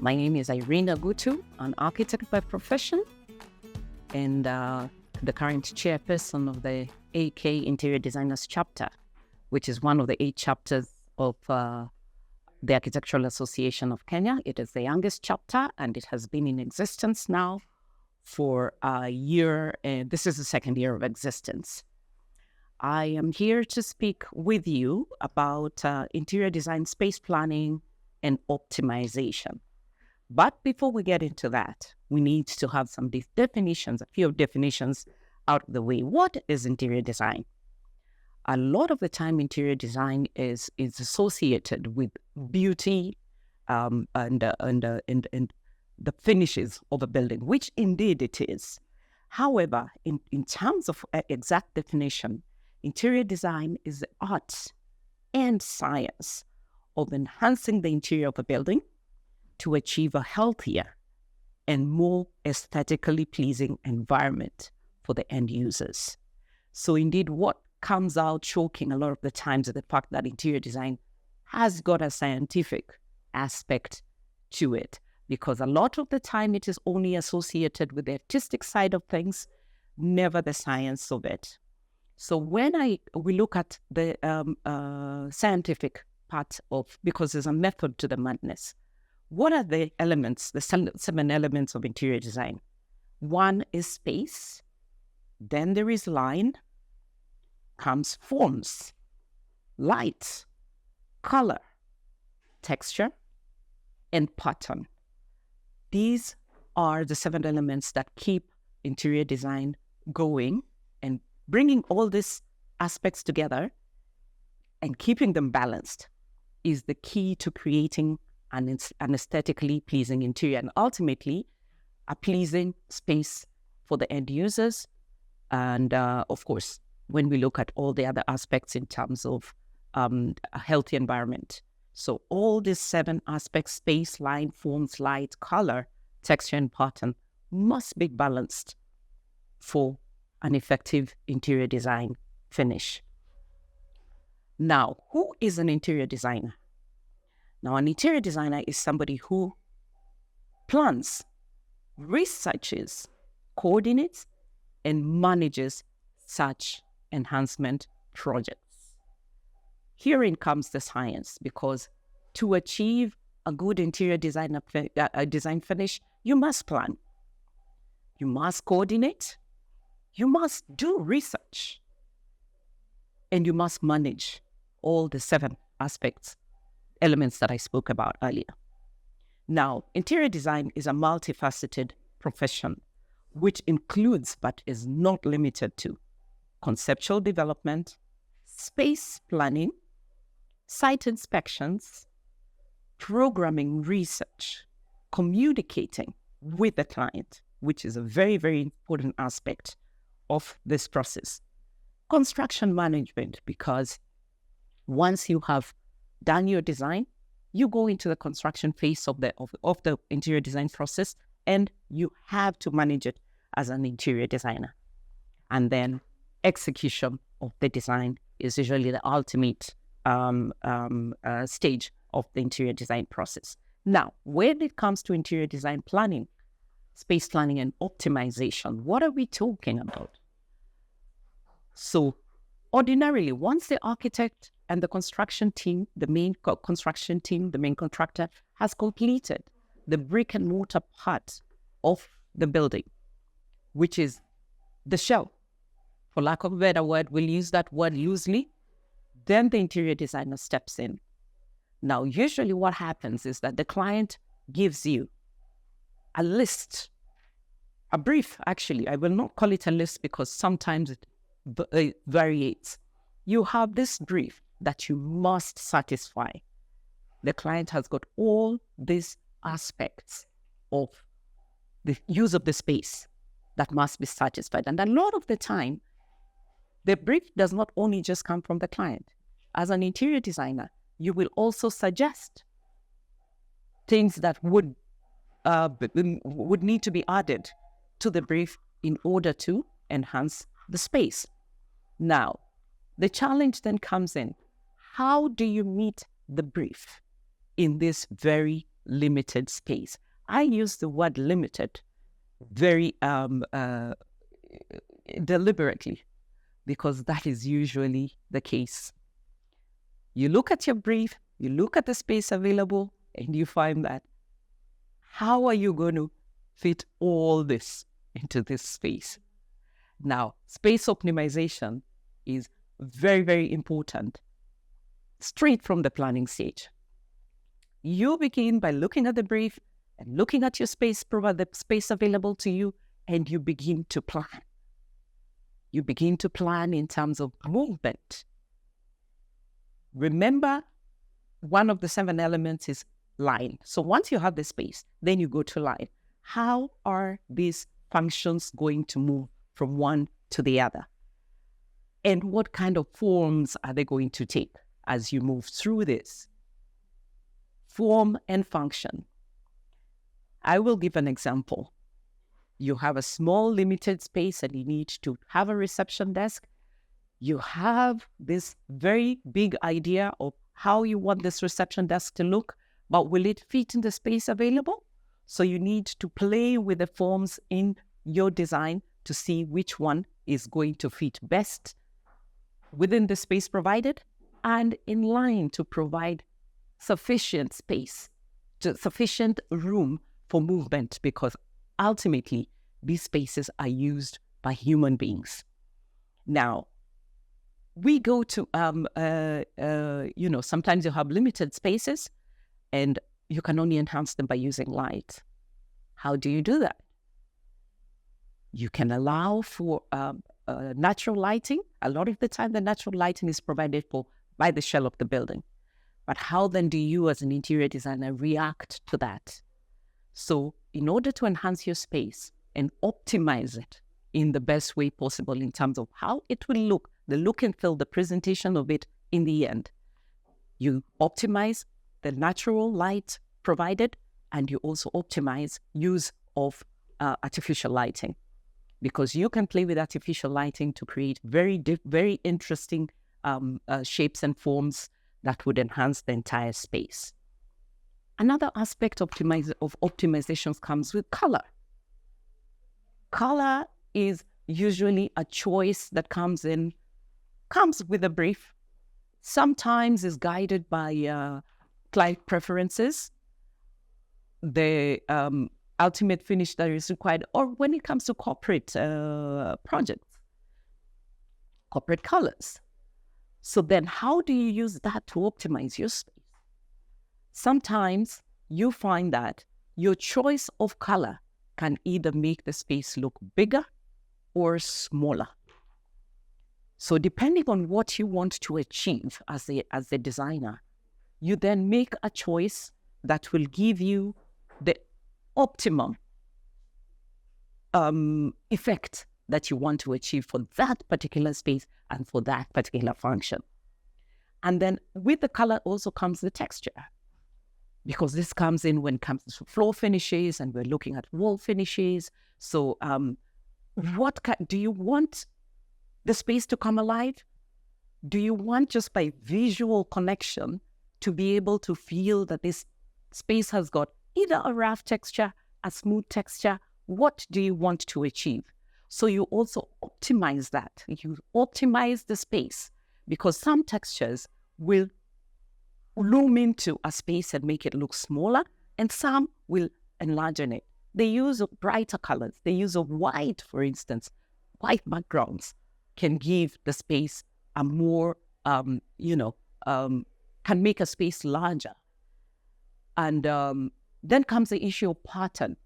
My name is Irina Gutu, an architect by profession, and the current chairperson of the AK Interior Designers chapter, which is one of the 8 chapters of the Architectural Association of Kenya. It is the youngest chapter, and it has been in existence now for a year. This is the second year of existence. I am here to speak with you about interior design, space planning, and optimization. But before we get into that, we need to have some definitions, a few definitions out of the way. What is interior design? A lot of the time, interior design is associated with beauty and the finishes of a building, which indeed it is. However, in terms of exact definition, interior design is the art and science of enhancing the interior of a building to achieve a healthier and more aesthetically pleasing environment for the end users. So indeed, what comes out shocking a lot of the times is the fact that interior design has got a scientific aspect to it, because a lot of the time it is only associated with the artistic side of things, never the science of it. So when we look at the scientific part of, because there's a method to the madness, what are the elements, the 7 elements of interior design? One is space, then there is line, comes forms, light, color, texture, and pattern. These are the 7 elements that keep interior design going, and bringing all these aspects together and keeping them balanced is the key to creating an aesthetically pleasing interior, and ultimately a pleasing space for the end users. And of course, when we look at all the other aspects in terms of a healthy environment. So all these 7 aspects, space, line, forms, light, color, texture, and pattern, must be balanced for an effective interior design finish. Now, who is an interior designer? Now, an interior designer is somebody who plans, researches, coordinates, and manages such enhancement projects. Herein comes the science, because to achieve a good interior design finish, you must plan, you must coordinate, you must do research, and you must manage all the 7 elements that I spoke about earlier. Now, interior design is a multifaceted profession, which includes, but is not limited to, conceptual development, space planning, site inspections, programming research, communicating with the client, which is a very, very important aspect of this process. Construction management, because once you have done your design, you go into the construction phase of the interior design process, and you have to manage it as an interior designer. And then execution of the design is usually the ultimate stage of the interior design process. Now, when it comes to interior design planning, space planning, and optimization, what are we talking about? So ordinarily, once the architect and the construction team, the main construction team, the main contractor, has completed the brick and mortar part of the building, which is the shell, for lack of a better word, we'll use that word loosely, then the interior designer steps in. Now, usually what happens is that the client gives you a list, a brief, actually. I will not call it a list because sometimes it varies. You have this brief that you must satisfy. The client has got all these aspects of the use of the space that must be satisfied. And a lot of the time, the brief does not only just come from the client. As an interior designer, you will also suggest things that would need to be added to the brief in order to enhance the space. Now, the challenge then comes in. How do you meet the brief in this very limited space. I use the word limited very deliberately, because that is usually the case. You look at your brief, you look at the space available, and you find that how are you going to fit all this into this space? Now, space optimization is very, very important straight from the planning stage. You begin by looking at the brief and looking at your space, the space available to you, and you begin to plan. You begin to plan in terms of movement. Remember, one of the 7 elements is line. So once you have the space, then you go to line. How are these functions going to move from one to the other? And what kind of forms are they going to take as you move through this? Form and function. I will give an example. You have a small limited space and you need to have a reception desk. You have this very big idea of how you want this reception desk to look, but will it fit in the space available? So you need to play with the forms in your design to see which one is going to fit best within the space provided and in line to provide sufficient space, sufficient room for movement, because ultimately these spaces are used by human beings. Now, we go to, sometimes you have limited spaces and you can only enhance them by using light. How do you do that? You can allow for natural lighting. A lot of the time, the natural lighting is provided for by the shell of the building. But how then do you as an interior designer react to that? So in order to enhance your space and optimize it in the best way possible in terms of how it will look, the look and feel, the presentation of it in the end, you optimize the natural light provided, and you also optimize use of artificial lighting, because you can play with artificial lighting to create very interesting shapes and forms that would enhance the entire space. Another aspect of optimizations comes with color. Color is usually a choice that comes with a brief. Sometimes is guided by client preferences, the ultimate finish that is required, or when it comes to corporate projects, corporate colors. So then how do you use that to optimize your space? Sometimes you find that your choice of color can either make the space look bigger or smaller. So depending on what you want to achieve as a designer, you then make a choice that will give you the optimum effect that you want to achieve for that particular space and for that particular function. And then with the color also comes the texture, because this comes in when it comes to floor finishes, and we're looking at wall finishes. So do you want the space to come alive? Do you want just by visual connection to be able to feel that this space has got either a rough texture, a smooth texture? What do you want to achieve? So you also optimize that. You optimize the space, because some textures will loom into a space and make it look smaller, and some will enlarge it. The use of brighter colors, the use of white, for instance, white backgrounds can give the space a more, can make a space larger. And then comes the issue of pattern.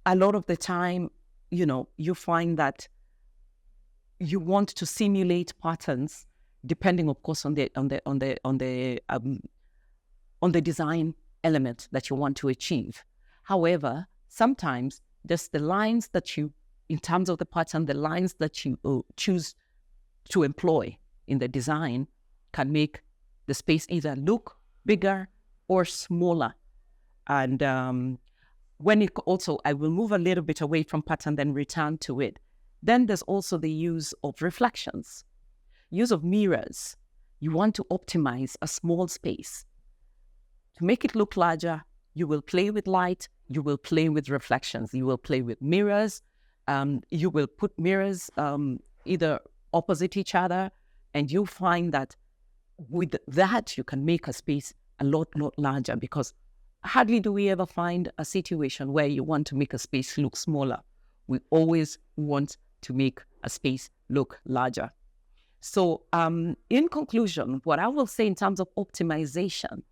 A lot of the time, you find that you want to simulate patterns, depending, of course, on the design element that you want to achieve. However, sometimes just the lines that you, in terms of the pattern, the lines that you choose to employ in the design can make the space either look bigger or smaller. And I will move a little bit away from pattern, then return to it. Then there's also the use of reflections, use of mirrors. You want to optimize a small space. To make it look larger, You will play with light, you will play with reflections, you will play with mirrors, you will put mirrors either opposite each other, and you'll find that with that you can make a space a lot larger, because hardly do we ever find a situation where you want to make a space look smaller. We always want to make a space look larger. So in conclusion, what I will say in terms of optimization,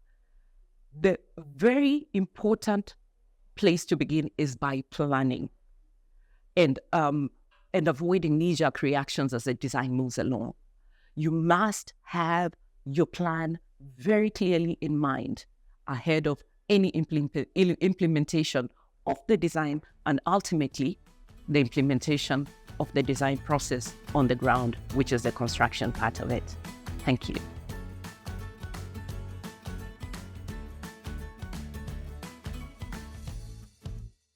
the very important place to begin is by planning and avoiding knee-jerk reactions as the design moves along. You must have your plan very clearly in mind ahead of any implementation of the design, and ultimately the implementation of the design process on the ground, which is the construction part of it. Thank you.